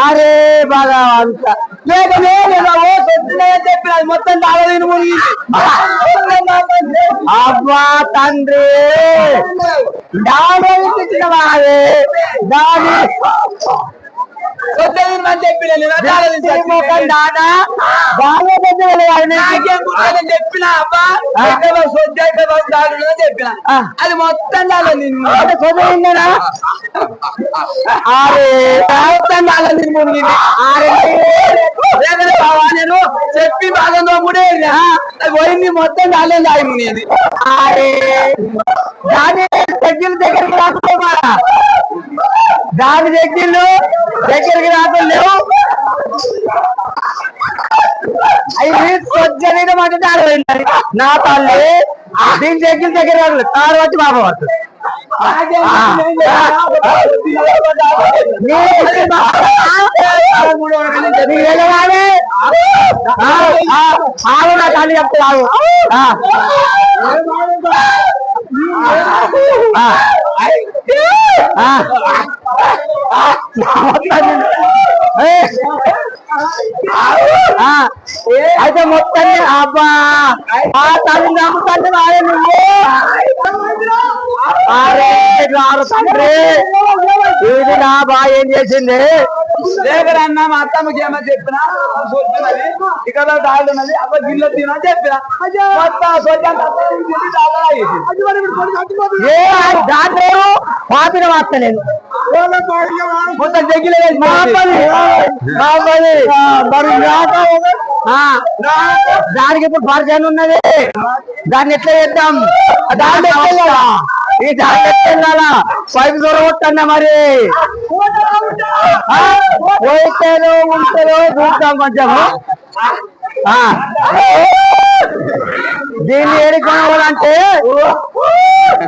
అరే భగవంత లేకనే చెప్పిన మొత్తం తాగలేని మునిగి అబ్బా తండ్రి దాని చెప్పిన అది మొత్తం నేను చెప్పి బాగా ముడే పోయింది మొత్తం దాని దాయి మునిది అరే దాని దగ్గరికి రాకపోమా దాని దగ్గరికి రాకలేవు అవి కొద్దిగా మాట తాడపోయింది నా తల్లి దీని దగ్గర రాలేదు తాడు వచ్చి బాబా పడుతుంది ఆవు నా తల్లి చెప్తావు అయితే మొత్తాన్ని అబ్బా ఆ తల్లి నమ్ముతాను రాలే నువ్వు అరే రారు తండ్రి ఇది నా బా ఏం చేసింది లేకరన్నా మా అత్తమ్మకి ఏమో చెప్పినా ఇక్కడ తాగుతున్నది అబ్బా గిన్నె తిన చెప్పిన దాంట్లో పాపిన వాస్తలేదు మొత్తం దగ్గర దానికి ఇప్పుడు పరిచయం ఉన్నది దాన్ని ఎట్లా చేద్దాం దాన్ని ఎట్లా ఈ దాన్ని ఎట్లా పైపు దొరకొట్టన్నా మరి పోయితేనో ఉంటేనో చూద్దాం కొంచెము దీన్ని ఏడుకోవాలంటే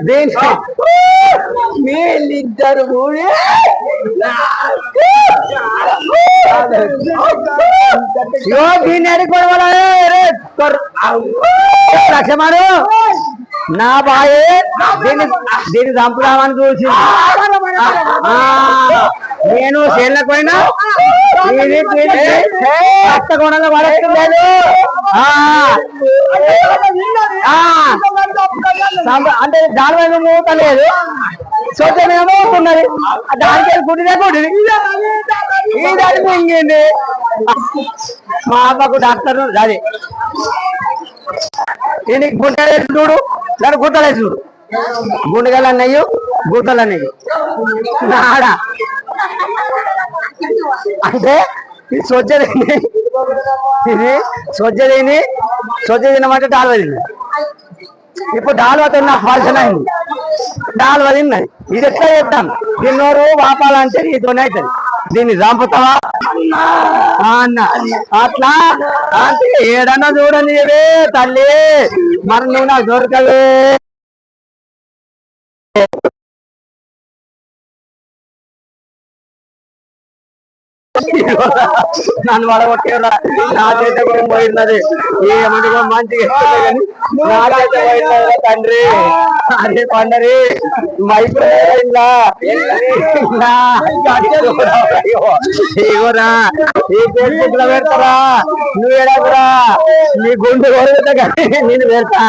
దీన్ని వీళ్ళిద్దరు దీన్ని ఏడుకోవాలి లక్ష్మణు నా బాయే దీన్ని చంపుదామని చూసి నేను చేనులకు పోయినా రక్త కొనలో పడలేదు అంటే దాని మీద మూతలేదు సొంతమేమో ఉన్నది దానికి గుడిదే గుడి ఈ దానికి ఇంకేంది మా అమ్మకు డాక్టర్ అదే దీనికి గుంటలేసి చూడు దాని గుట్టలేసి చూడు గుండెగలు అన్నయ్యు గుట్టలు అన్నయ్యి నాడ అంటే ఇది సొజ్జ తినమంటే డాల్వ తిన్నది ఇప్పుడు డాల్వ తిన్న ఫాల్షన్ అయింది డాల్వ తిన్నది ఇది ఎట్లా చేద్దాం తిన్నోరు వాపాలంటే నీతోనే అవుతుంది దీన్ని చంపుతావా అన్న అట్లా అంటే ఏడన్నా చూడండి తల్లి మరి నువ్వు నాకు దొరకవే నన్ను వడగొట్టేరా నా చేత కూడా పోయినది ఏమంటే మంచిగా నా చేత పోయినది తండ్రి అదే పండరి మైపోయిందా ఇగోరా ఈ ఫేస్బుక్ లో పెడతారా నువ్వు ఎడకురా నీ గుండె కొడుతా కానీ నేను పెడతా